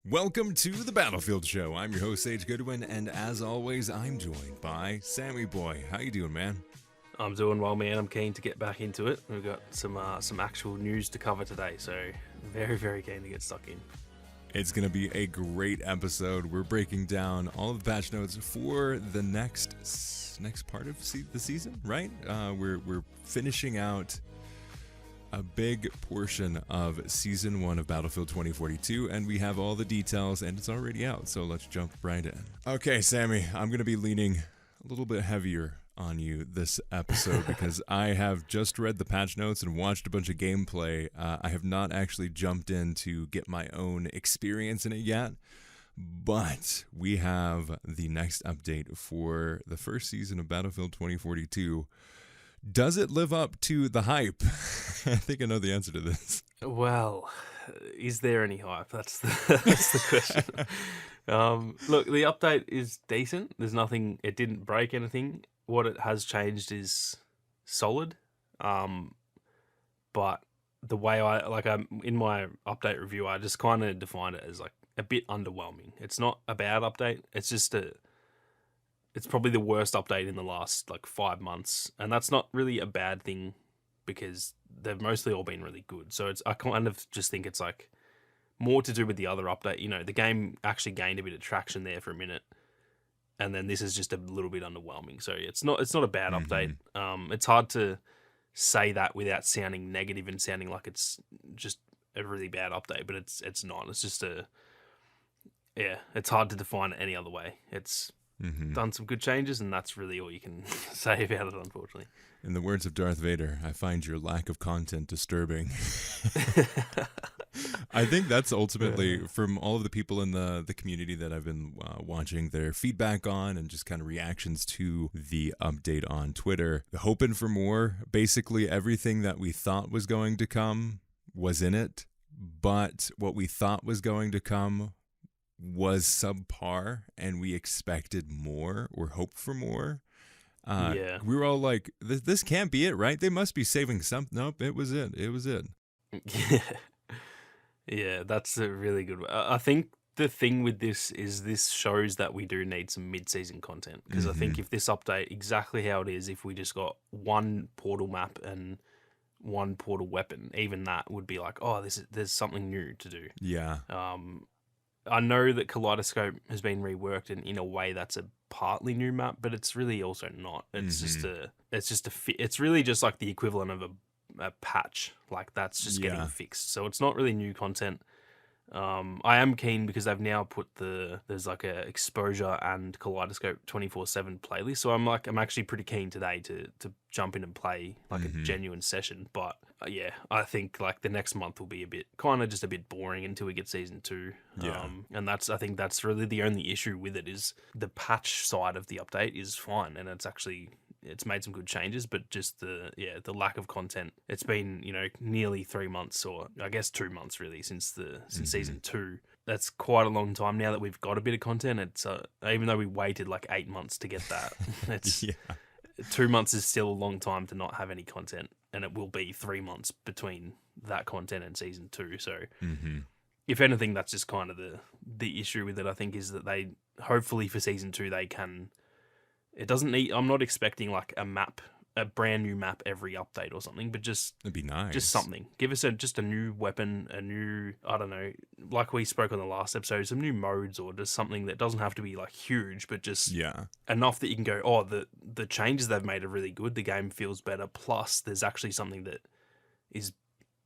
Welcome to the Battlefield Show. I'm your host, Sage Goodwin, and as always, I'm joined by Sammy Boy. How you doing, man? I'm doing well, man. I'm keen to get back into it. We've got some actual news to cover today, so very, very keen to get stuck in. It's going to be a great episode. We're breaking down all of the patch notes for the next part of the season, right? We're finishing out a big portion of Season 1 of Battlefield 2042, and we have all the details, and it's already out, so let's jump right in. Okay, Sammy, I'm going to be leaning a little bit heavier on you this episode because I have just read the patch notes and watched a bunch of gameplay. I have not actually jumped in to get my own experience in it yet, but we have the next update for the first season of Battlefield 2042. Does it live up to the hype? I think I know the answer to this. Well, is there any hype? That's the question. Look, the update is decent. There's nothing, it didn't break anything. What it has changed is solid. But the way in my update review, I just kind of defined it as like a bit underwhelming. It's not a bad update. It's just it's probably the worst update in the last 5 months. And that's not really a bad thing because they've mostly all been really good. So I kind of just think it's like more to do with the other update. You know, the game actually gained a bit of traction there for a minute. And then this is just a little bit underwhelming. So it's not a bad update. It's hard to say that without sounding negative and sounding like it's just a really bad update, but it's not. It's just it's hard to define it any other way. It's done some good changes, and that's really all you can say about it, unfortunately. In the words of Darth Vader, I find your lack of content disturbing. I think that's ultimately, from all of the people in the community that I've been watching their feedback on and just kind of reactions to the update on Twitter, hoping for more. Basically, everything that we thought was going to come was in it, but what we thought was going to come was subpar, and we expected more or hoped for more. We were all like, this can't be it, right? They must be saving something. Nope, it was it. Yeah, that's a really good one. I think the thing with this is this shows that we do need some mid-season content, because I think if this update exactly how it is, if we just got one portal map and one portal weapon, even that would be like, oh, there's something new to do. Yeah. I know that Kaleidoscope has been reworked, and in a way that's a partly new map, but it's really also not. It's it's really just like the equivalent of a patch. Like that's just getting fixed. So it's not really new content. I am keen because they've now put there's like a exposure and Kaleidoscope 24/7 playlist. So I'm actually pretty keen today to jump in and play like a genuine session. But I think like the next month will be a bit boring until we get season 2. And I think that's really the only issue with it is the patch side of the update is fine, and it's made some good changes, but just the lack of content. It's been, nearly 3 months, or I guess 2 months really, since season 2. That's quite a long time now that we've got a bit of content. It's even though we waited like 8 months to get that, it's 2 months is still a long time to not have any content, and it will be 3 months between that content and season 2. So if anything, that's just kind of the issue with it, I think, is that they hopefully for season 2 they can. It doesn't need. I'm not expecting like a brand new map every update or something, but it'd be nice. Just something. Give us just a new weapon, a new, I don't know, like we spoke on the last episode, some new modes, or just something that doesn't have to be like huge, but just enough that you can go, oh, the changes they've made are really good. The game feels better. Plus, there's actually something that is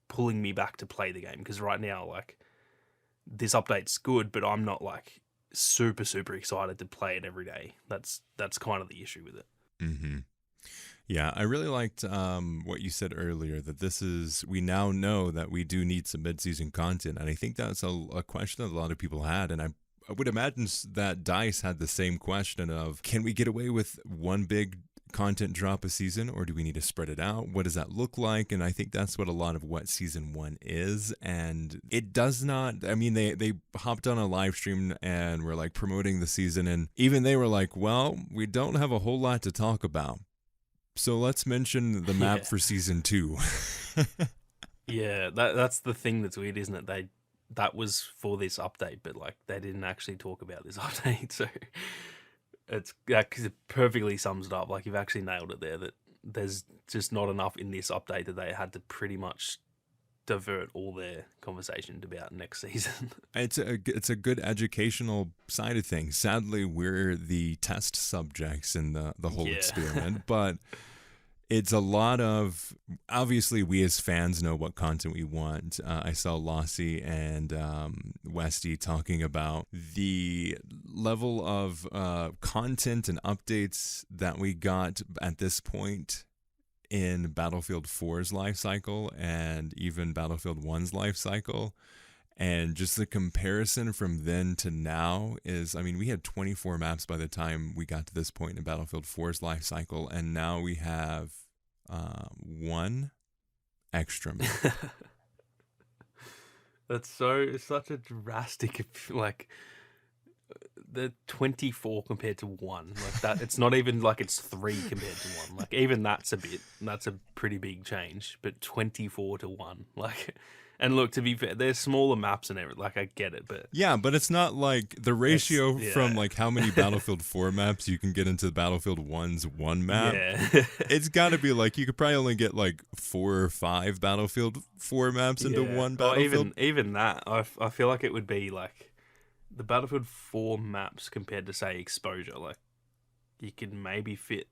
pulling me back to play the game, because right now, like, this update's good, but I'm not like super excited to play it every day. That's kind of the issue with it. Yeah, I really liked what you said earlier, that we now know that we do need some mid-season content, and I think that's a question that a lot of people had, and I would imagine that DICE had the same question of, can we get away with one big content drop a season, or do we need to spread it out? What does that look like? And I think that's what a lot of what season 1 is, and it does not. I mean, they hopped on a live stream and were like promoting the season, and even they were like, well, we don't have a whole lot to talk about, so let's mention the map for season 2. Yeah, that's the thing that's weird, isn't it? that was for this update, but like they didn't actually talk about this update, so it's because it perfectly sums it up. Like you've actually nailed it there. That there's just not enough in this update that they had to pretty much divert all their conversation about next season. It's a good educational side of things. Sadly, we're the test subjects in the whole experiment, but it's a lot of, obviously we as fans know what content we want. I saw Lossie and Westy talking about the level of content and updates that we got at this point in Battlefield 4's life cycle and even Battlefield 1's life cycle. And just the comparison from then to now is, I mean, we had 24 maps by the time we got to this point in Battlefield 4's life cycle, and now we have one extra map. It's such a drastic, like, the 24 compared to 1. Like that, it's not even like it's 3 compared to 1. Like, even that's a pretty big change, but 24 to 1. Like, and look, to be fair, there's smaller maps and everything. Like, I get it, but yeah, but it's not like the ratio from like how many Battlefield 4 maps you can get into Battlefield 1's one map. Yeah. It's got to be like you could probably only get like 4 or 5 Battlefield 4 maps into one Battlefield. Or even that, I feel like it would be like the Battlefield 4 maps compared to, say, Exposure. Like, you could maybe fit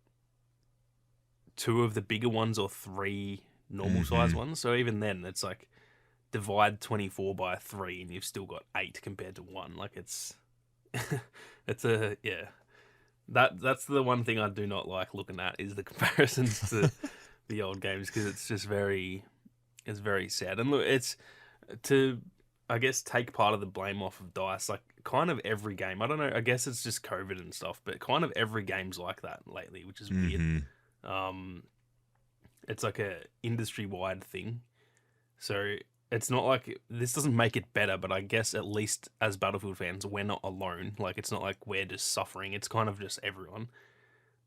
2 of the bigger ones or 3 normal size ones. So even then, it's like divide 24 by 3 and you've still got 8 compared to 1. Like, it's that's the one thing I do not like looking at is the comparisons to the old games, because it's just very sad. And look, it's to, I guess, take part of the blame off of DICE. Like, kind of every game, I don't know, I guess it's just COVID and stuff, but kind of every game's like that lately, which is weird. It's like a industry-wide thing. So it's not like, this doesn't make it better, but I guess at least as Battlefield fans, we're not alone. Like, it's not like we're just suffering. It's kind of just everyone.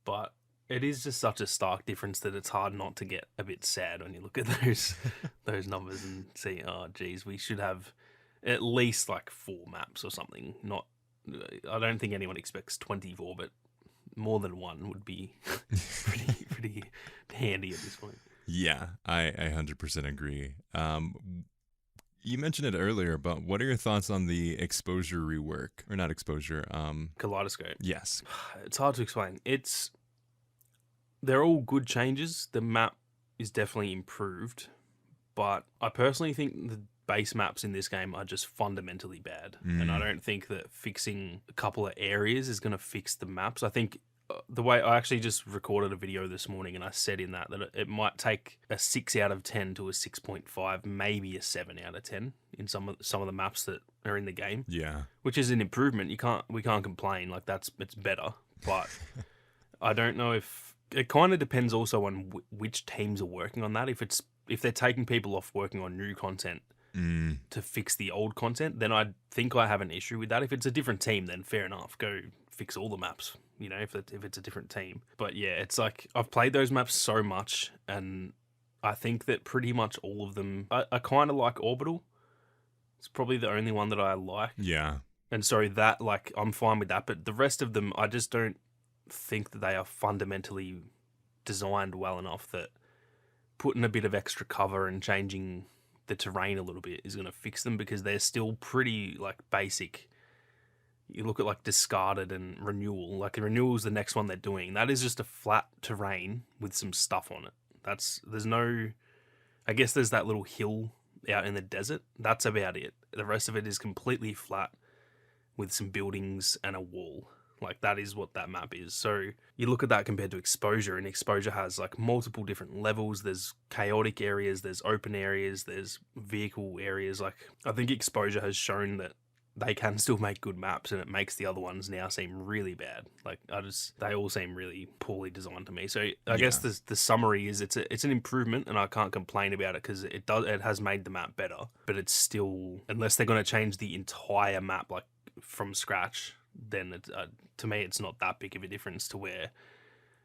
But it is just such a stark difference that it's hard not to get a bit sad when you look at those numbers and see, oh, geez, we should have at least like 4 maps or something. Not, I don't think anyone expects 24, but more than 1 would be pretty handy at this point. Yeah, I 100% agree. You mentioned it earlier, but what are your thoughts on the exposure rework? Or not exposure, Kaleidoscope. Yes. It's hard to explain. They're all good changes. The map is definitely improved, but I personally think the base maps in this game are just fundamentally bad. And I don't think that fixing a couple of areas is going to fix the maps. I think the way I actually just recorded a video this morning, and I said in that it might take a 6 out of 10 to a 6.5, maybe a 7 out of 10 in some of the maps that are in the game. Yeah, which is an improvement. We can't complain. Like, it's better, but I don't know if it kind of depends also on which teams are working on that. If they're taking people off working on new content to fix the old content, then I think I have an issue with that. If it's a different team, then fair enough, go fix all the maps, you know, if it's a different team. But yeah, it's like, I've played those maps so much, and I think that pretty much all of them, I kind of like Orbital. It's probably the only one that I like. Yeah. And so that, like, I'm fine with that, but the rest of them, I just don't think that they are fundamentally designed well enough that putting a bit of extra cover and changing the terrain a little bit is going to fix them, because they're still pretty, like, basic. You look at like Discarded and Renewal. Like, Renewal is the next one they're doing. That is just a flat terrain with some stuff on it. There's no, I guess there's that little hill out in the desert. That's about it. The rest of it is completely flat with some buildings and a wall. Like, that is what that map is. So you look at that compared to Exposure, and Exposure has like multiple different levels. There's chaotic areas, there's open areas, there's vehicle areas. Like, I think Exposure has shown that they can still make good maps, and it makes the other ones now seem really bad. Like, they all seem really poorly designed to me. So I guess the summary is it's an improvement, and I can't complain about it, because it has made the map better. But it's still, unless they're going to change the entire map like from scratch, then to me it's not that big of a difference to where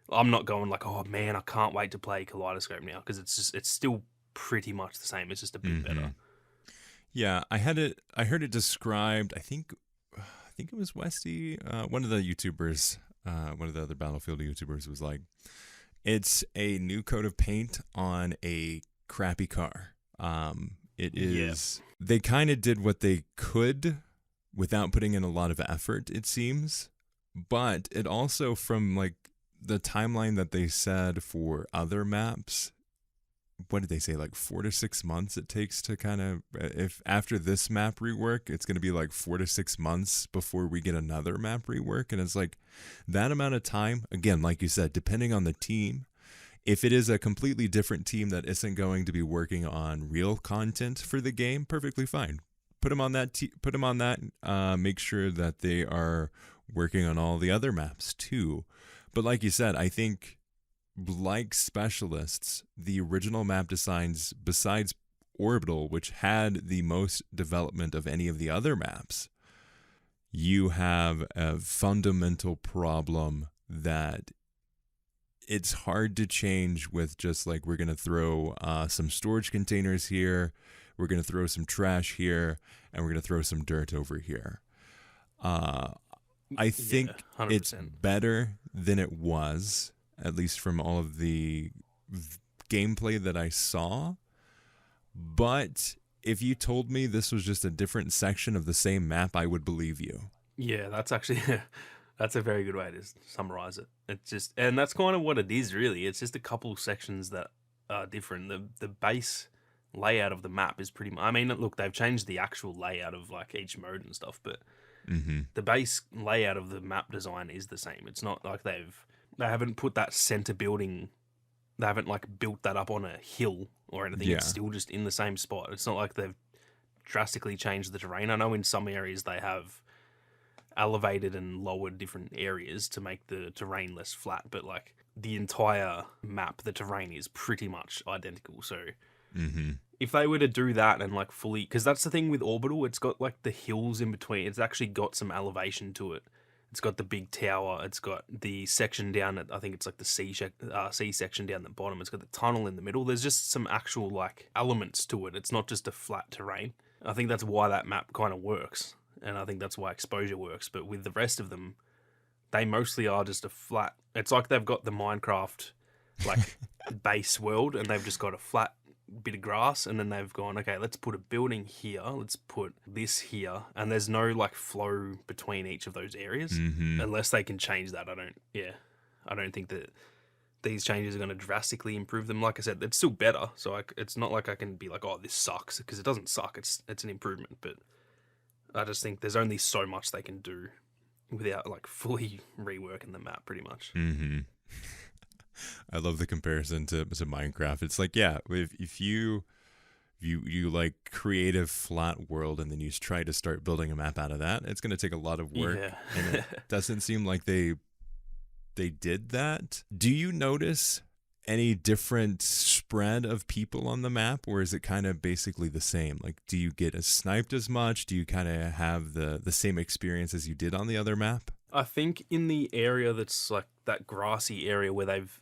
I'm not going like, oh man, I can't wait to play Kaleidoscope now, because it's still pretty much the same. It's just a bit better. Yeah, I heard it described. I think it was Westy, one of the YouTubers, one of the other Battlefield YouTubers was like, it's a new coat of paint on a crappy car. It Yeah. is. They kind of did what they could without putting in a lot of effort, it seems. But it also, from like the timeline that they said for other maps, what did they say, like 4 to 6 months it takes to kind of, if after this map rework it's going to be like 4 to 6 months before we get another map rework. And it's like that amount of time, again, like you said, depending on the team. If it is a completely different team that isn't going to be working on real content for the game, perfectly fine. Put them on that. Put them on that. Make sure that they are working on all the other maps too. But like you said, I think, like Specialists, the original map designs, besides Orbital, which had the most development of any of the other maps, you have a fundamental problem that it's hard to change with just like, we're going to throw some storage containers here, we're going to throw some trash here, and we're going to throw some dirt over here. I think it's better than it was, at least from all of the gameplay that I saw. But if you told me this was just a different section of the same map, I would believe you. Yeah, that's actually that's a very good way to summarize it. It's just, and that's kind of what it is, really. It's just a couple sections that are different. The base layout of the map is pretty much, I mean, look, they've changed the actual layout of like each mode and stuff, but the base layout of the map design is the same. It's not like they haven't put that center building, they haven't like built that up on a hill or anything. Yeah. It's still just in the same spot. It's not like they've drastically changed the terrain. I know in some areas they have elevated and lowered different areas to make the terrain less flat, but like the entire map, the terrain is pretty much identical. So if they were to do that and like fully, because that's the thing with Orbital, it's got like the hills in between. It's actually got some elevation to it. It's got the big tower. It's got the section down at, I think it's like the C section down the bottom. It's got the tunnel in the middle. There's just some actual like elements to it. It's not just a flat terrain. I think that's why that map kind of works. And I think that's why Exposure works. But with the rest of them, they mostly are just a flat. It's like they've got the Minecraft like base world, and they've just got a flat bit of grass, and then they've gone, okay, let's put a building here, let's put this here, and there's no like flow between each of those areas unless they can change that. I don't think that these changes are going to drastically improve them. Like I said, it's still better, so it's not like I can be like, oh, this sucks, because it doesn't suck. It's an improvement, but I just think there's only so much they can do without like fully reworking the map, pretty much. I love the comparison to Minecraft. It's like, yeah, if you like create a flat world and then you try to start building a map out of that, it's going to take a lot of work. Yeah. And it doesn't seem like they did that. Do you notice any different spread of people on the map, or is it kind of basically the same? Like, do you get sniped as much? Do you kind of have the same experience as you did on the other map? I think in the area that's like that grassy area where they've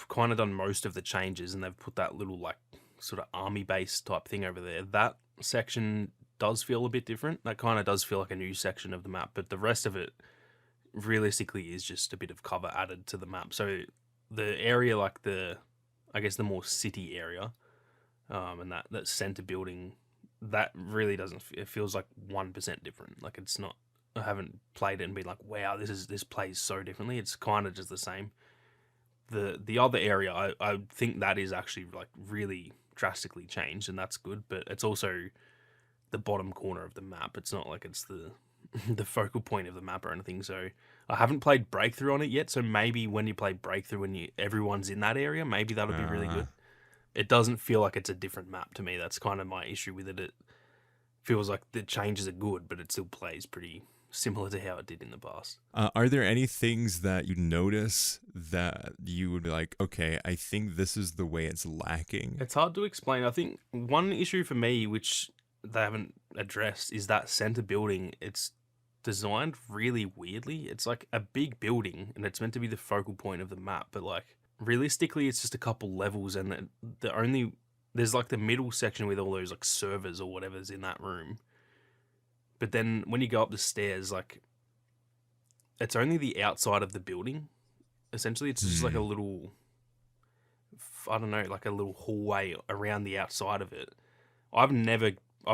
kind of done most of the changes and they've put that little like sort of army base type thing over there, that section does feel a bit different. That kind of does feel like a new section of the map, but the rest of it realistically is just a bit of cover added to the map. So the area like I guess the more city area, and that center building, that really doesn't, it feels like 1% different. Like it's not, I haven't played it and been like, wow, this plays so differently. It's kind of just the same. The other area, I think that is actually like really drastically changed, and that's good, but it's also the bottom corner of the map. It's not like it's the focal point of the map or anything. So I haven't played Breakthrough on it yet, so maybe when you play Breakthrough and everyone's in that area, maybe that'll be really good. It doesn't feel like it's a different map to me. That's kind of my issue with it. It feels like the changes are good, but it still plays pretty similar to how it did in the past. Are there any things that you notice that you would be like, okay, I think this is the way it's lacking? It's hard to explain. I think one issue for me, which they haven't addressed, is that center building. It's designed really weirdly. It's like a big building and it's meant to be the focal point of the map, but like realistically it's just a couple levels, and the only there's like the middle section with all those like servers or whatever's in that room. But then when you go up the stairs, like it's only the outside of the building. Essentially, it's just like a little, I don't know, like a little hallway around the outside of it. I've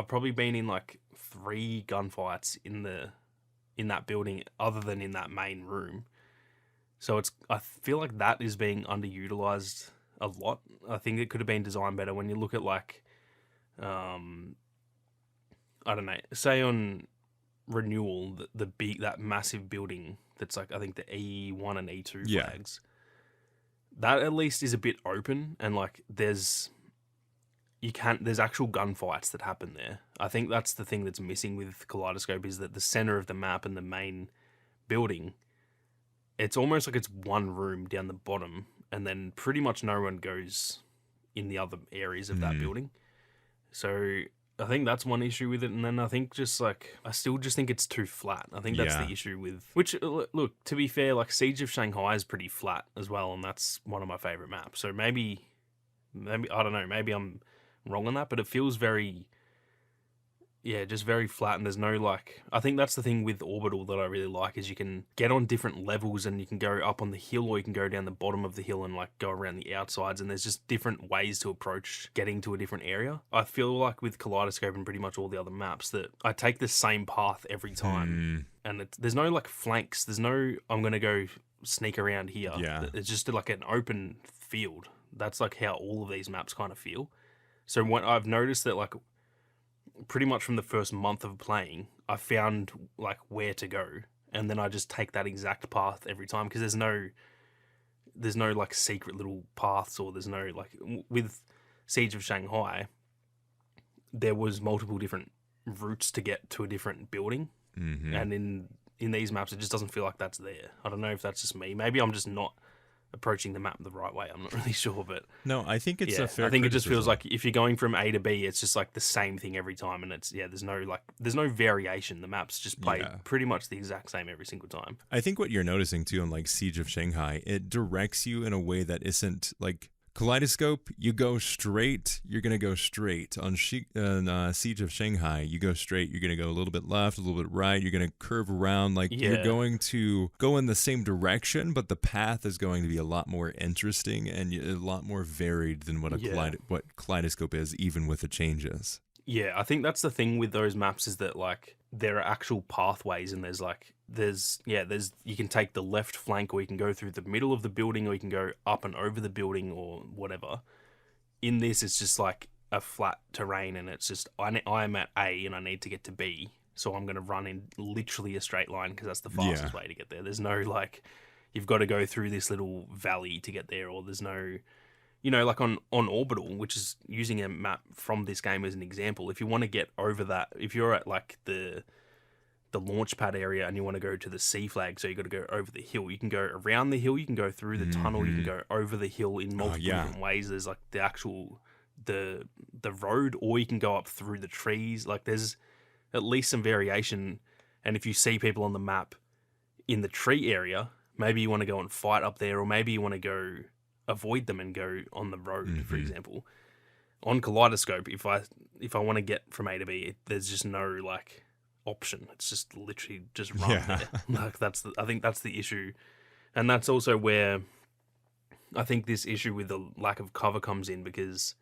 probably been in like 3 gunfights in that building other than in that main room. So I feel like that is being underutilized a lot. I think it could have been designed better when you look at like, I don't know, say on Renewal, that massive building that's like, I think the E1 and E2 flags. That at least is a bit open, and like there's actual gunfights that happen there. I think that's the thing that's missing with Kaleidoscope, is that the center of the map and the main building, it's almost like it's one room down the bottom, and then pretty much no one goes in the other areas of that building. So I think that's one issue with it, and then I think I still just think it's too flat. I think that's the issue with, which, look, to be fair, like Siege of Shanghai is pretty flat as well, and that's one of my favorite maps. So maybe I don't know, maybe I'm wrong on that, but it feels very, just very flat, and there's no like, I think that's the thing with Orbital that I really like, is you can get on different levels and you can go up on the hill, or you can go down the bottom of the hill and like go around the outsides, and there's just different ways to approach getting to a different area. I feel like with Kaleidoscope and pretty much all the other maps that I take the same path every time, and there's no like flanks, there's no I'm going to go sneak around here. It's just like an open field. That's like how all of these maps kind of feel. So what I've noticed that like pretty much from the first month of playing, I found like where to go, and then I just take that exact path every time, because there's no like secret little paths, or there's no like, with Siege of Shanghai, there was multiple different routes to get to a different building, and in these maps it just doesn't feel like that's there. I don't know if that's just me. Maybe I'm just not approaching the map the right way. I'm not really sure, but no, I think it's a fair. I think criticism. It just feels like if you're going from A to B, it's just like the same thing every time, and it's there's no variation. The maps just play pretty much the exact same every single time. I think what you're noticing too on like Siege of Shanghai, it directs you in a way that isn't like Kaleidoscope. You go straight, you're gonna go straight. On Siege of Shanghai, you go straight, you're gonna go a little bit left, a little bit right, you're gonna curve around, like you're going to go in the same direction, but the path is going to be a lot more interesting and a lot more varied than what what Kaleidoscope is, even with the changes. Yeah, I think that's the thing with those maps, is that like there are actual pathways, and there's you can take the left flank, or you can go through the middle of the building, or you can go up and over the building, or whatever. In this, it's just like a flat terrain, and it's just I'm at A and I need to get to B, so I'm going to run in literally a straight line, because that's the fastest way to get there. There's no like, you've got to go through this little valley to get there, or there's no, like on Orbital, which is using a map from this game as an example, if you want to get over that, if you're at like the launch pad area and you want to go to the C flag, so you got to go over the hill, you can go around the hill, you can go through the tunnel, you can go over the hill in multiple different ways. There's like the actual the road, or you can go up through the trees. Like there's at least some variation, and if you see people on the map in the tree area, maybe you want to go and fight up there, or maybe you want to go avoid them and go on the road, for example. On Kaleidoscope, if I want to get from A to B, there's just no like option. It's just literally just run there. Like I think that's the issue, and that's also where I think this issue with the lack of cover comes in, because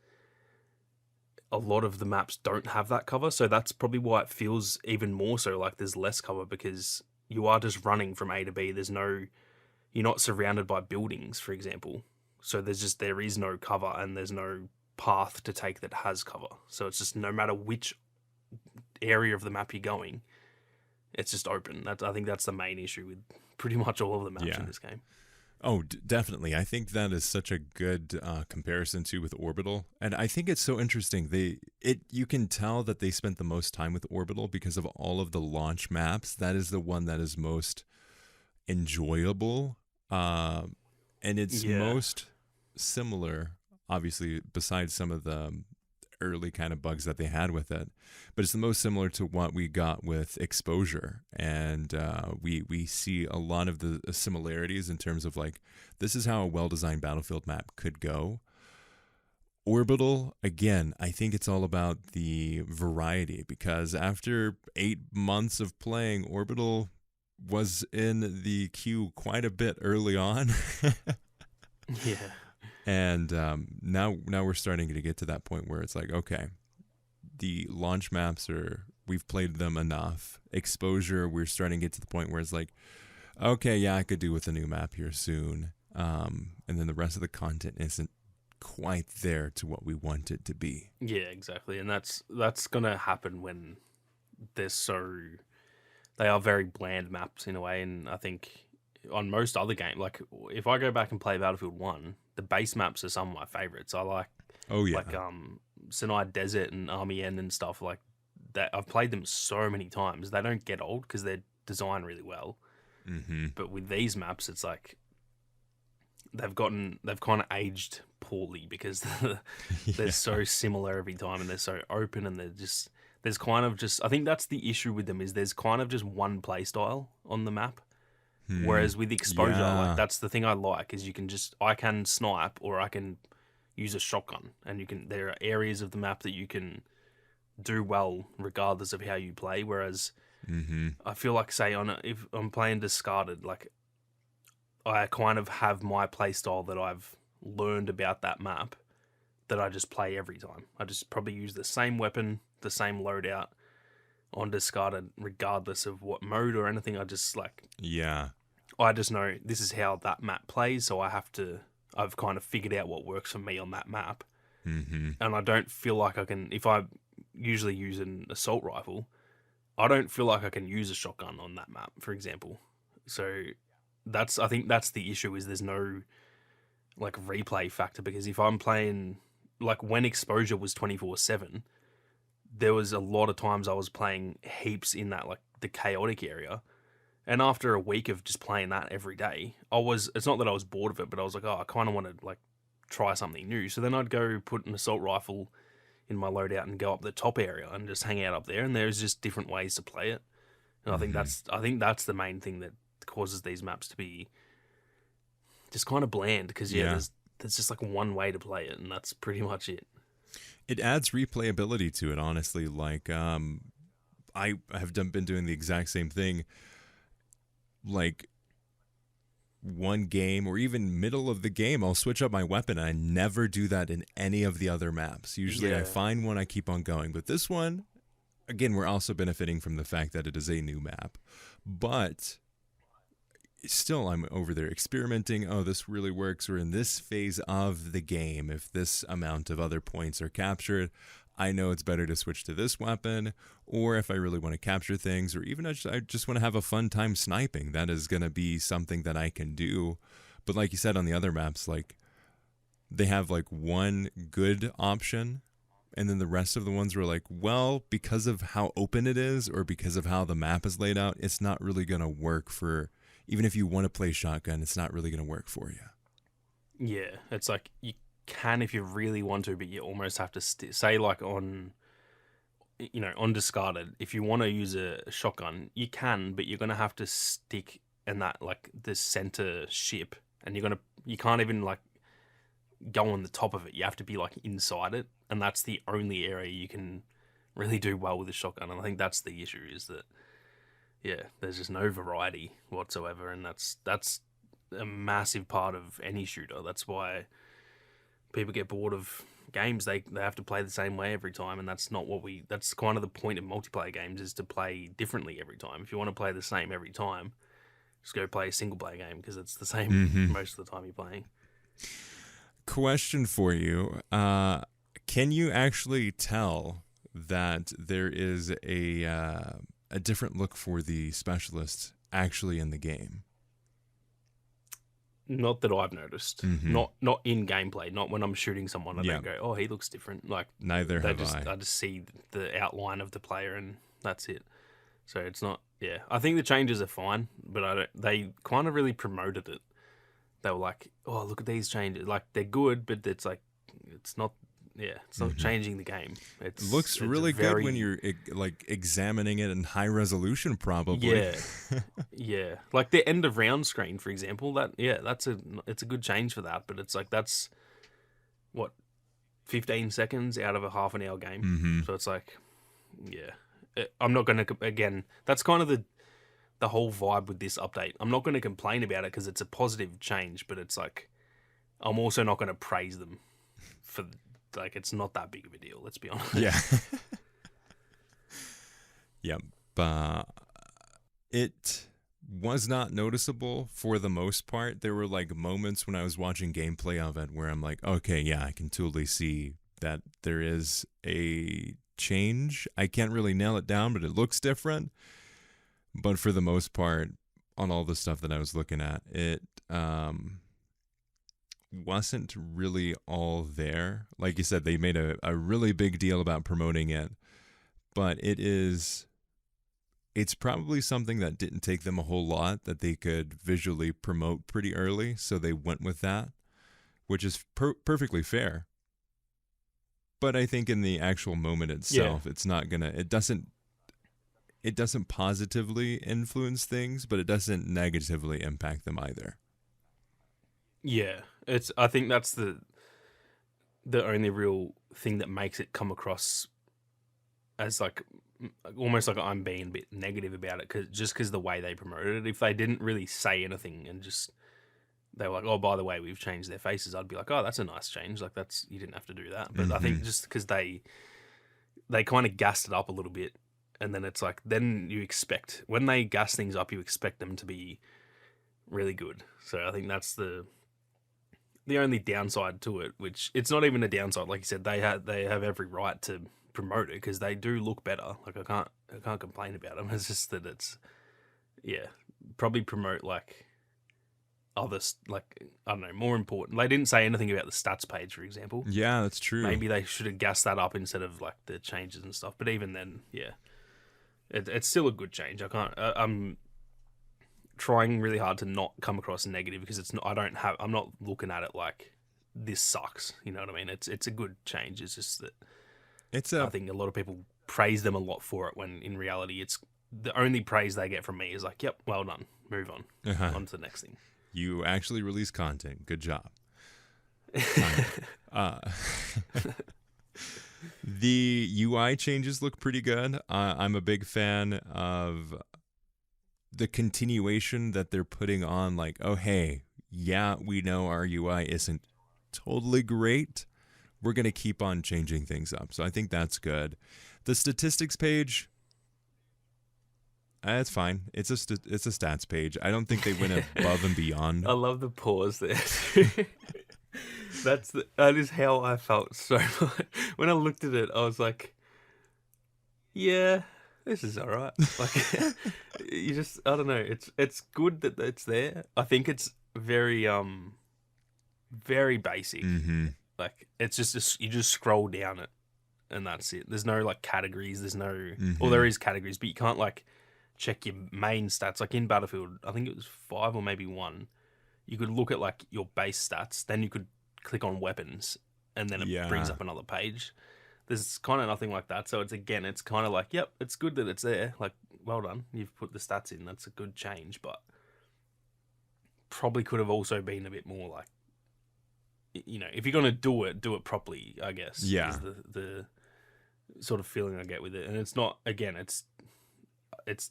a lot of the maps don't have that cover. So that's probably why it feels even more so like there's less cover, because you are just running from A to B. You're not surrounded by buildings, for example. So there is no cover, and there's no path to take that has cover. So it's just, no matter which area of the map you're going, it's just open. I think that's the main issue with pretty much all of the maps in this game. Oh, definitely. I think that is such a good comparison too with Orbital, and I think it's so interesting. You can tell that they spent the most time with Orbital because of all of the launch maps. That is the one that is most enjoyable, and it's most similar, obviously, besides some of the early kind of bugs that they had with it, but it's the most similar to what we got with Exposure, and we see a lot of the similarities in terms of like, this is how a well-designed Battlefield map could go. Orbital, again, I think it's all about the variety, because after 8 months of playing, Orbital was in the queue quite a bit early on. Yeah. And now we're starting to get to that point where it's like, okay, the launch maps we've played them enough. Exposure, we're starting to get to the point where it's like, okay, yeah, I could do with a new map here soon. And then the rest of the content isn't quite there to what we want it to be. Yeah, exactly. And that's gonna happen when they are very bland maps in a way, and I think on most other games, like if I go back and play Battlefield 1, the base maps are some of my favorites. I like Oh yeah. like Sinai Desert and Army End and stuff like that. I've played them so many times. They don't get old because they're designed really well. Mm-hmm. But with these maps, it's like they've kind of aged poorly because they're so similar every time, and they're so open, and there's kind of just, I think that's the issue with them, is there's kind of just one play style on the map. Whereas with exposure, like that's the thing I like, is I can snipe or I can use a shotgun, and there are areas of the map that you can do well regardless of how you play. Whereas I feel like, say, if I'm playing discarded, like I kind of have my play style that I've learned about that map that I just play every time. I just probably use the same weapon, the same loadout on discarded, regardless of what mode or anything. I just I just know this is how that map plays, so I've kind of figured out what works for me on that map. And I don't feel like I can, if I usually use an assault rifle, I don't feel like I can use a shotgun on that map, for example. So I think that's the issue, is there's no like replay factor, because if I'm playing, like when exposure was 24/7, there was a lot of times I was playing heaps in that, like the chaotic area. And after a week of just playing that every day, it's not that I was bored of it, but I was like, oh, I kind of want to like try something new. So then I'd go put an assault rifle in my loadout and go up the top area and just hang out up there. And there's just different ways to play it. And I think that's the main thing that causes these maps to be just kind of bland, because there's just like one way to play it, and that's pretty much it. It adds replayability to it, honestly. Like, I have been doing the exact same thing. Like, one game or even middle of the game, I'll switch up my weapon, and I never do that in any of the other maps. Usually I find one, I keep on going. But this one, again, we're also benefiting from the fact that it is a new map. But still, I'm over there experimenting. Oh, this really works. Or in this phase of the game, if this amount of other points are captured, I know it's better to switch to this weapon. Or if I really want to capture things, or even I just want to have a fun time sniping, that is going to be something that I can do. But like you said, on the other maps, like they have like one good option, and then the rest of the ones were like, well, because of how open it is, or because of how the map is laid out, it's not really going to work for, even if you want to play shotgun, it's not really going to work for you. Yeah, it's like you can if you really want to, but you almost have to say, like on discarded, if you want to use a shotgun, you can, but you're going to have to stick in that, like the center ship, and you can't even like go on the top of it. You have to be like inside it, and that's the only area you can really do well with a shotgun. And I think that's the issue, is that there's just no variety whatsoever, and that's a massive part of any shooter. That's why people get bored of games. They have to play the same way every time, and that's kind of the point of multiplayer games, is to play differently every time. If you want to play the same every time, just go play a single player game, because it's the same most of the time you're playing. Question for you. Can you actually tell that there is a different look for the specialist actually in the game? Not that I've noticed. Not in gameplay. Not when I'm shooting someone. I don't go, oh, he looks different. Like, neither have I just see the outline of the player, and that's it. So it's not. Yeah, I think the changes are fine, but they kind of really promoted it. They were like, oh, look at these changes. Like, they're good, but it's like, it's not. Yeah, it's not changing the game. It looks really good when you're like examining it in high resolution, probably. Yeah. Like the end of round screen, for example. It's a good change for that. But it's like, that's what, 15 seconds out of a half an hour game. Mm-hmm. So it's like, yeah, I'm not going to, again, that's kind of the whole vibe with this update. I'm not going to complain about it because it's a positive change, but it's like, I'm also not going to praise them for, like, it's not that big of a deal, let's be honest. Yeah. Yep. It was not noticeable for the most part. There were like moments when I was watching gameplay of it where I'm like, okay, yeah, I can totally see that there is a change. I can't really nail it down, but it looks different. But for the most part, on all the stuff that I was looking at, it wasn't really all there. Like you said, they made a really big deal about promoting it, but it's probably something that didn't take them a whole lot that they could visually promote pretty early, so they went with that, which is perfectly fair. But I think in the actual moment itself, it's not gonna. It doesn't positively influence things, but it doesn't negatively impact them either. Yeah, I think that's the only real thing that makes it come across as like almost like I'm being a bit negative about it because the way they promoted it. If they didn't really say anything and just they were like, oh, by the way, we've changed their faces, I'd be like, oh, that's a nice change. Like you didn't have to do that. But I think just because they kind of gassed it up a little bit, and then it's like, then you expect when they gas things up, you expect them to be really good. So I think that's the only downside to it, which it's not even a downside. Like you said, they have every right to promote it because they do look better. Like I can't complain about them. It's just that it's probably promote like others, like I don't know, more important. They didn't say anything about the stats page, for example. Yeah, that's true. Maybe they should have gassed that up instead of like the changes and stuff. But even then, yeah, it's still a good change. I'm trying really hard to not come across negative because it's not. I'm not looking at it like this sucks. You know what I mean? It's a good change. It's just that I think a lot of people praise them a lot for it when in reality it's the only praise they get from me is like, yep, well done, move on, on to the next thing. You actually release content. Good job. The UI changes look pretty good. I'm a big fan of the continuation that they're putting on, like, oh, hey, yeah, we know our UI isn't totally great. We're going to keep on changing things up. So I think that's good. The statistics page, it's fine. It's a stats page. I don't think they went above and beyond. I love the pause there. That is how I felt so much. When I looked at it, I was like, yeah, this is all right. Like, you just, I don't know. It's good that it's there. I think it's very, very basic. Mm-hmm. Like, it's just you just scroll down it and that's it. There's no, like, categories. There's no, well, there is categories, but you can't, like, check your main stats. Like, in Battlefield, I think it was 5 or maybe 1, you could look at, like, your base stats. Then you could click on weapons, and then it brings up another page. There's kind of nothing like that. So it's kind of like, yep, it's good that it's there. Like, well done, you've put the stats in. That's a good change, but probably could have also been a bit more like, you know, if you're gonna do it properly, I guess. Yeah. Is the sort of feeling I get with it, and it's not. Again, it's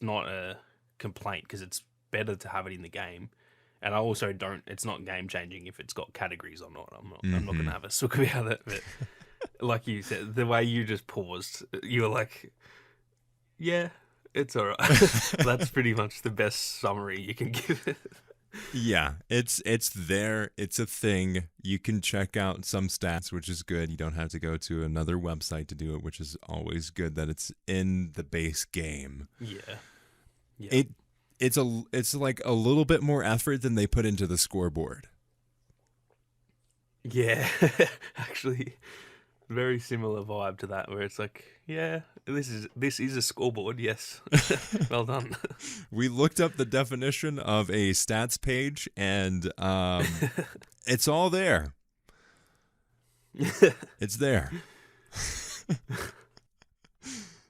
not a complaint because it's better to have it in the game. And I also don't. It's not game changing if it's got categories or not. I'm not gonna have a sook about it. But like you said, the way you just paused, you were like, "Yeah, it's all right." That's pretty much the best summary you can give it. Yeah, it's there. It's a thing. You can check out some stats, which is good. You don't have to go to another website to do it, which is always good that it's in the base game. Yeah. It's like a little bit more effort than they put into the scoreboard. Yeah, actually, very similar vibe to that, where it's like, yeah, this is a scoreboard. Yes, well done. We looked up the definition of a stats page, and it's all there. It's there.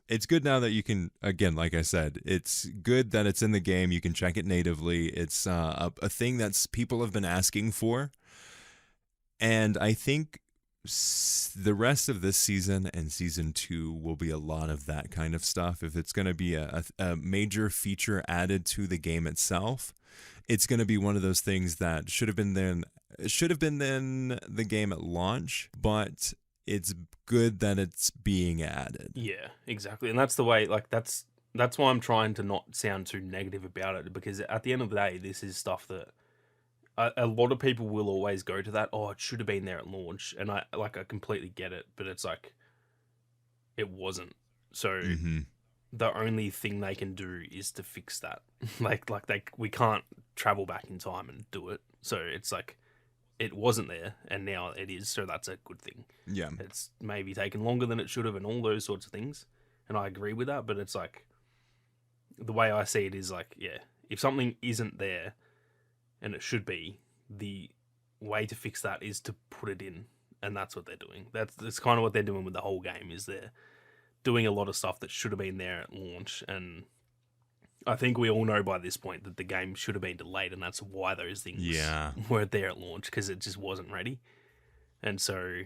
It's good now that you can, again, like I said, it's good that it's in the game. You can check it natively. It's a thing that's people have been asking for. And I think the rest of this season and season 2 will be a lot of that kind of stuff. If it's going to be a major feature added to the game itself, it's going to be one of those things that should have been then the game at launch, but it's good that it's being added. Yeah, exactly. And that's the way, like, that's why I'm trying to not sound too negative about it, because at the end of the day, this is stuff that a lot of people will always go to that. Oh, it should have been there at launch, and I completely get it, but it's like it wasn't. So the only thing they can do is to fix that. We can't travel back in time and do it. So it's like it wasn't there, and now it is. So that's a good thing. Yeah, it's maybe taken longer than it should have, and all those sorts of things. And I agree with that, but it's like the way I see it is like, yeah, if something isn't there and it should be, the way to fix that is to put it in, and that's what they're doing. That's kind of what they're doing with the whole game, is they're doing a lot of stuff that should have been there at launch, and I think we all know by this point that the game should have been delayed, and that's why those things weren't there at launch, because it just wasn't ready. And so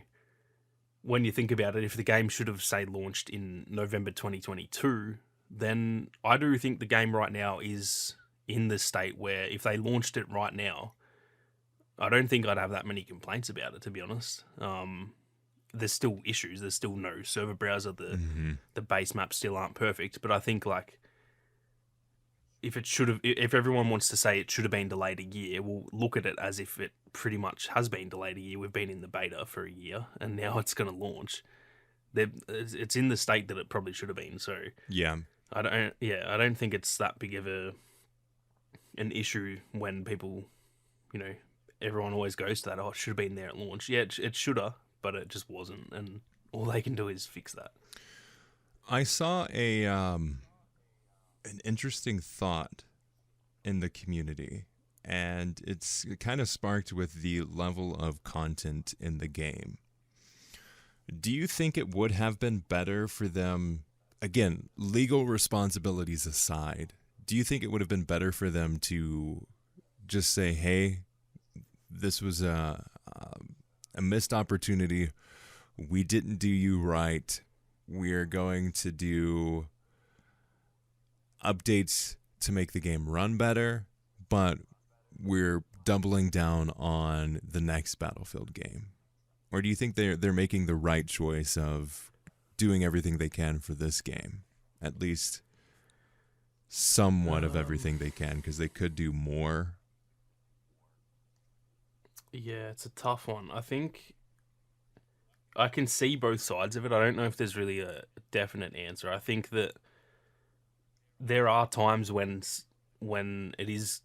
when you think about it, if the game should have, say, launched in November 2022, then I do think the game right now is in the state where if they launched it right now, I don't think I'd have that many complaints about it, to be honest. There's still issues. There's still no server browser. The base maps still aren't perfect. But I think, like, if everyone wants to say it should have been delayed a year, we'll look at it as if it pretty much has been delayed a year. We've been in the beta for a year, and now it's going to launch. It's in the state that it probably should have been. So yeah, I don't think it's that big of an issue when people, everyone always goes to that. Oh, it should have been there at launch. Yeah, it should have, but it just wasn't, and all they can do is fix that. I saw an interesting thought in the community, and it's kind of sparked with the level of content in the game. Do you think it would have been better for them, again, legal responsibilities aside, do you think it would have been better for them to just say, hey, this was a missed opportunity. We didn't do you right. We're going to do updates to make the game run better, but we're doubling down on the next Battlefield game? Or do you think they're making the right choice of doing everything they can for this game? At least somewhat of everything they can, because they could do more. Yeah, it's a tough one. I think I can see both sides of it. I don't know if there's really a definite answer. I think that there are times when it is.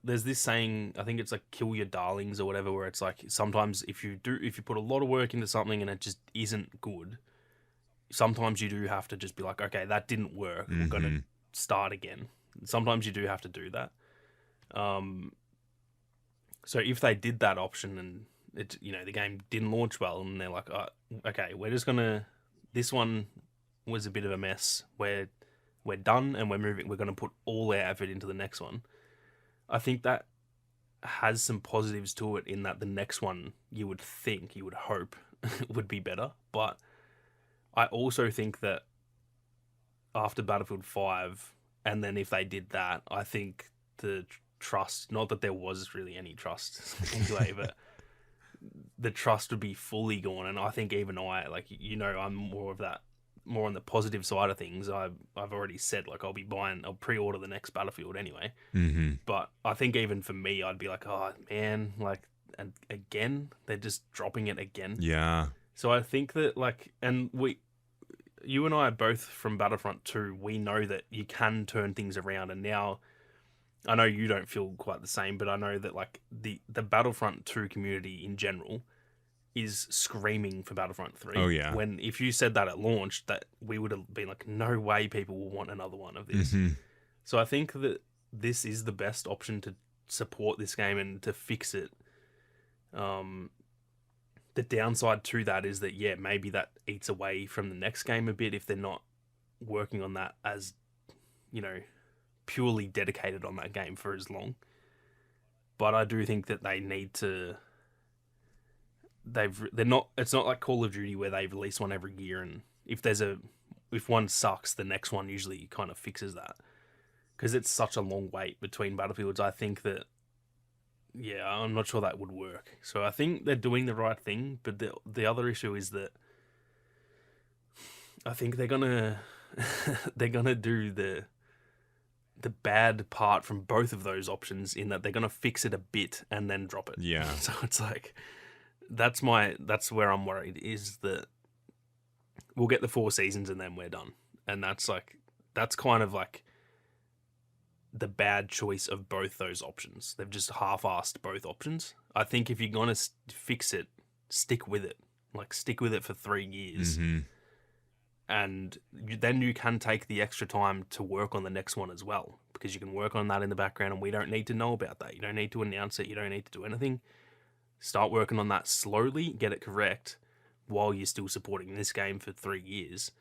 There's this saying, I think it's like kill your darlings or whatever, where it's like sometimes if you put a lot of work into something and it just isn't good, sometimes you do have to just be like, okay, that didn't work. We're going to start again. Sometimes you do have to do that. So if they did that option and the game didn't launch well, and they're like, oh, okay, we're just gonna. This one was a bit of a mess. We're done and we're moving. We're gonna put all our effort into the next one. I think that has some positives to it, in that the next one you would hope would be better. But I also think that after Battlefield 5, and then if they did that, I think the trust, not that there was really any trust anyway, but the trust would be fully gone. And I think even I'm more on the positive side of things. I've already said, like, I'll pre-order the next Battlefield anyway. But I think even for me, I'd be like, oh man, like, and again, they're just dropping it again. Yeah. So I think that, like, and you and I are both from Battlefront 2. We know that you can turn things around, and now I know you don't feel quite the same, but I know that, like, the Battlefront 2 community in general is screaming for Battlefront 3. Oh yeah. When if you said that at launch, that we would have been like, no way people will want another one of this. So I think that this is the best option to support this game and to fix it. The downside to that is that, yeah, maybe that eats away from the next game a bit if they're not working on that as, purely dedicated on that game for as long. But I do think that they need to they're not. It's not like Call of Duty where they release one every year, and if one sucks, the next one usually kind of fixes that. Because it's such a long wait between Battlefields, I think that, yeah, I'm not sure that would work. So I think they're doing the right thing, but the other issue is that I think they're gonna they're gonna do the bad part from both of those options, in that they're gonna fix it a bit and then drop it. Yeah. So it's like that's where I'm worried, is that we'll get the 4 seasons and then we're done, and that's kind of like the bad choice of both those options. They've just half-assed both options. I think if you're gonna fix it, stick with it. Like, stick with it for 3 years, and then you can take the extra time to work on the next one as well, because you can work on that in the background, and we don't need to know about that. You don't need to announce it. You don't need to do anything. Start working on that slowly, get it correct, while you're still supporting this game for 3 years.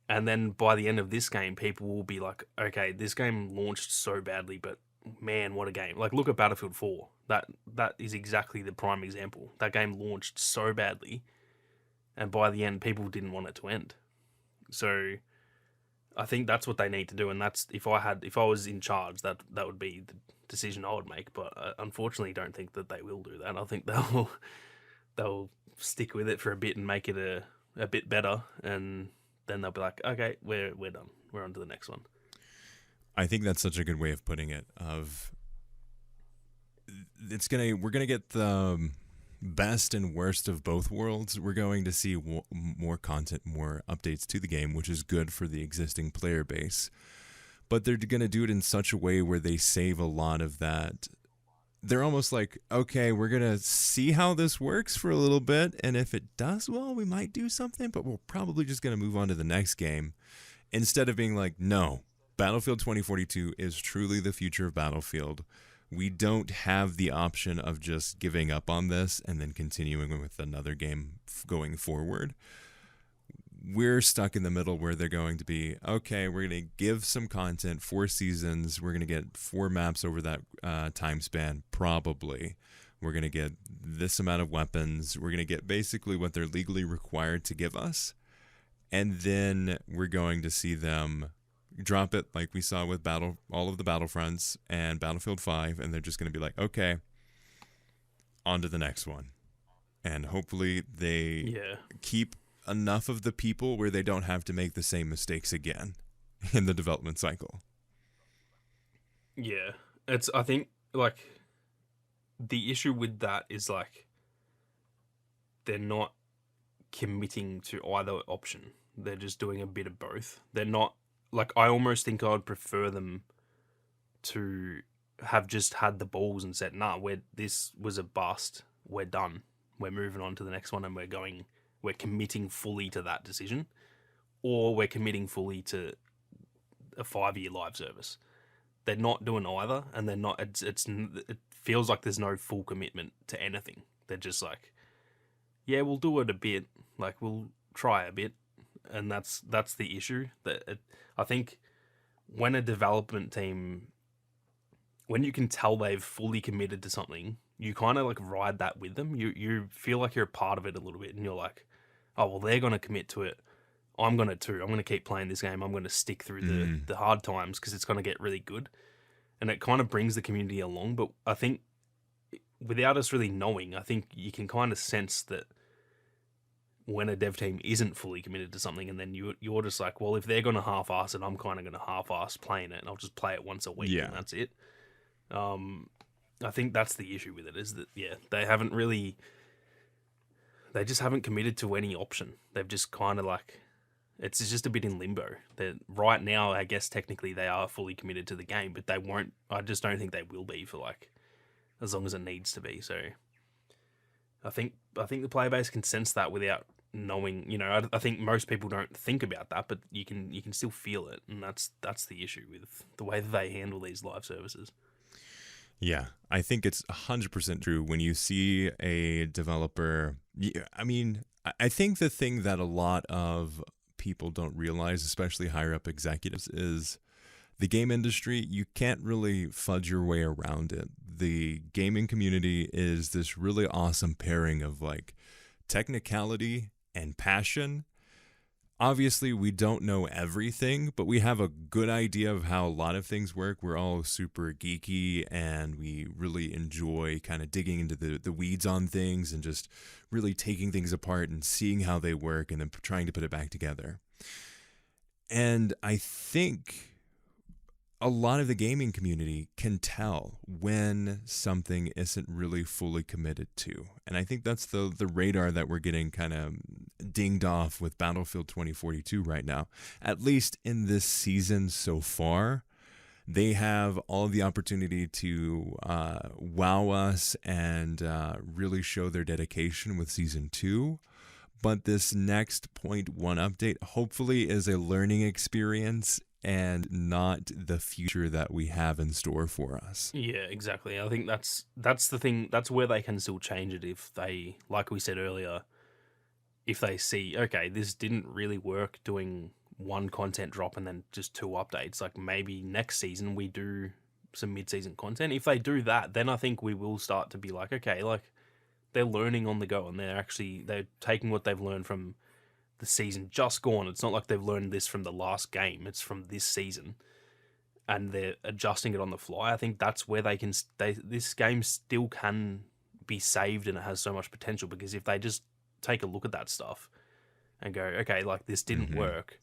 And then by the end of this game, people will be like, okay, this game launched so badly, but man, what a game. Like, look at Battlefield 4. That is exactly the prime example. That game launched so badly, and by the end, people didn't want it to end. So I think that's what they need to do, and that's, if I was in charge, that would be the decision I would make. But I unfortunately don't think that they will do that. I think they'll stick with it for a bit and make it a bit better, and then they'll be like, okay, we're done. We're on to the next one. I think that's such a good way of putting it. We're gonna get the best and worst of both worlds. We're going to see more content, more updates to the game, which is good for the existing player base. But they're gonna do it in such a way where they save a lot of that. They're almost like, okay, we're going to see how this works for a little bit, and if it does well, we might do something, but we're probably just going to move on to the next game, instead of being like, no, Battlefield 2042 is truly the future of Battlefield. We don't have the option of just giving up on this and then continuing with another game going forward. We're stuck in the middle where they're going to be, okay, we're going to give some content, 4 seasons. We're going to get 4 maps over that time span, probably. We're going to get this amount of weapons. We're going to get basically what they're legally required to give us. And then we're going to see them drop it like we saw with all of the Battlefronts and Battlefield 5. And they're just going to be like, okay, on to the next one. And hopefully they keep enough of the people where they don't have to make the same mistakes again in the development cycle. Yeah. I think, like, the issue with that is, like, they're not committing to either option. They're just doing a bit of both. They're not, like, I almost think I'd prefer them to have just had the balls and said, nah, this was a bust. We're done. We're moving on to the next one, and we're committing fully to that decision, or we're committing fully to a 5-year live service. They're not doing either, and they're not. It feels like there's no full commitment to anything. They're just like, yeah, we'll do it a bit, like we'll try a bit, and that's the issue. I think when a development team, when you can tell they've fully committed to something, you kind of like ride that with them. You feel like you're a part of it a little bit, and you're like, oh, well, they're going to commit to it. I'm going to too. I'm going to keep playing this game. I'm going to stick through the hard times because it's going to get really good. And it kind of brings the community along. But I think without us really knowing, I think you can kind of sense that when a dev team isn't fully committed to something, and then you're just like, well, if they're going to half-ass it, I'm kind of going to half-ass playing it, and I'll just play it once a week, and that's it. I think that's the issue with it, is that, they just haven't committed to any option. They've just kind of like, it's just a bit in limbo. Right now, I guess technically they are fully committed to the game, but they won't. I just don't think they will be for like as long as it needs to be. So I think the player base can sense that without knowing. You know, I think most people don't think about that, but you can still feel it, and that's the issue with the way that they handle these live services. Yeah, I think it's 100% true. When you see a developer, I mean, I think the thing that a lot of people don't realize, especially higher up executives, is the game industry, you can't really fudge your way around it. the gaming community is this really awesome pairing of like technicality and passion. Obviously, we don't know everything, but we have a good idea of how a lot of things work. We're all super geeky, and we really enjoy kind of digging into the weeds on things and just really taking things apart and seeing how they work and then trying to put it back together. And I think a lot of the gaming community can tell when something isn't really fully committed to. And I think that's the radar that we're getting kind of dinged off with Battlefield 2042 right now. At least in this season so far, they have all of the opportunity to wow us and really show their dedication with Season 2. But this next 0.1 update hopefully is a learning experience and not the future that we have in store for us. Yeah, exactly. I think that's the thing. That's where they can still change it if they, like we said earlier, if they see, okay, this didn't really work doing one content drop and then just 2 updates. Like maybe next season we do some mid-season content. If they do that, then I think we will start to be like, okay, like they're learning on the go and they're taking what they've learned from the season just gone. It's not like they've learned this from the last game. It's from this season, and they're adjusting it on the fly. I think that's where this game still can be saved, and it has so much potential, because if they just take a look at that stuff and go, okay, like this didn't work,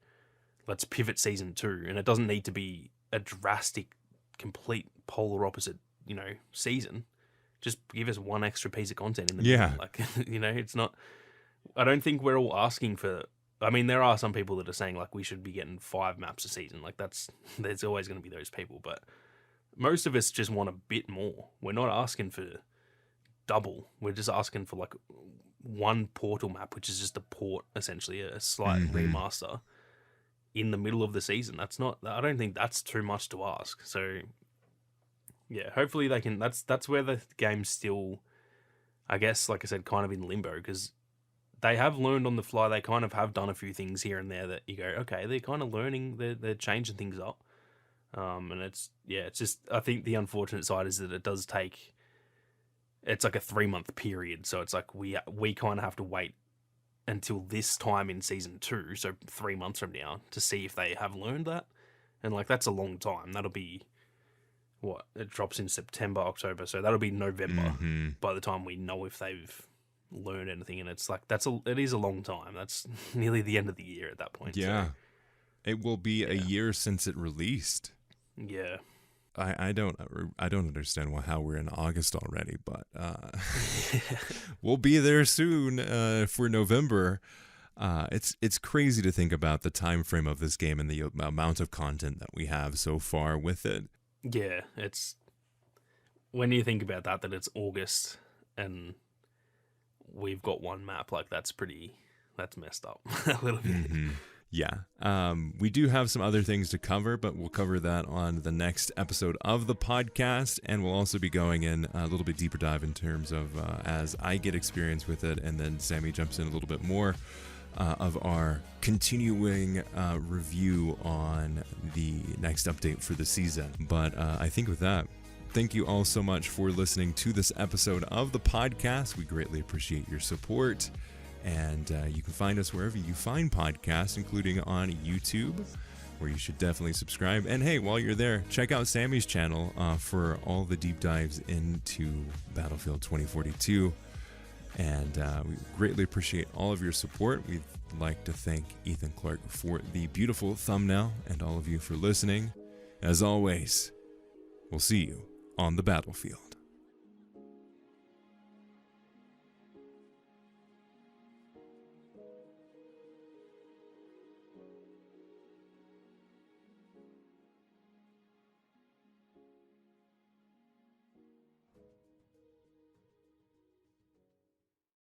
let's pivot Season 2, and it doesn't need to be a drastic, complete polar opposite, season. Just give us one extra piece of content in the middle. Like, it's not. I don't think we're all asking for. I mean, there are some people that are saying like we should be getting 5 maps a season. Like there's always going to be those people, but most of us just want a bit more. We're not asking for double. We're just asking for like one portal map, which is just a port, essentially a slight remaster in the middle of the season. That's not. I don't think that's too much to ask. So yeah, hopefully they can. That's where the game's still, I guess, like I said, kind of in limbo, because they have learned on the fly. They kind of have done a few things here and there that you go, okay, they're kind of learning. They're changing things up. And it's just, I think the unfortunate side is that it does take, it's like a 3-month period. So it's like we kind of have to wait until this time in Season 2, so 3 months from now, to see if they have learned that. And like, that's a long time. That'll be, it drops in September, October. So that'll be November by the time we know if they've learn anything. And it's like it is a long time. That's nearly the end of the year at that point. Yeah, so, it will be a year since it released. Yeah, I don't understand how we're in August already, but we'll be there soon for November. It's crazy to think about the time frame of this game and the amount of content that we have so far with it. Yeah, it's when you think about that it's August and we've got one map, like that's messed up a little bit. Yeah. We do have some other things to cover, but we'll cover that on the next episode of the podcast. And we'll also be going in a little bit deeper dive in terms of as I get experience with it, and then Sammy jumps in a little bit more of our continuing review on the next update for the season. But I think with that, thank you all so much for listening to this episode of the podcast. We greatly appreciate your support. And you can find us wherever you find podcasts, including on YouTube, where you should definitely subscribe. And hey, while you're there, check out Sammy's channel for all the deep dives into Battlefield 2042. And we greatly appreciate all of your support. We'd like to thank Ethan Clark for the beautiful thumbnail and all of you for listening. As always, we'll see you on the battlefield.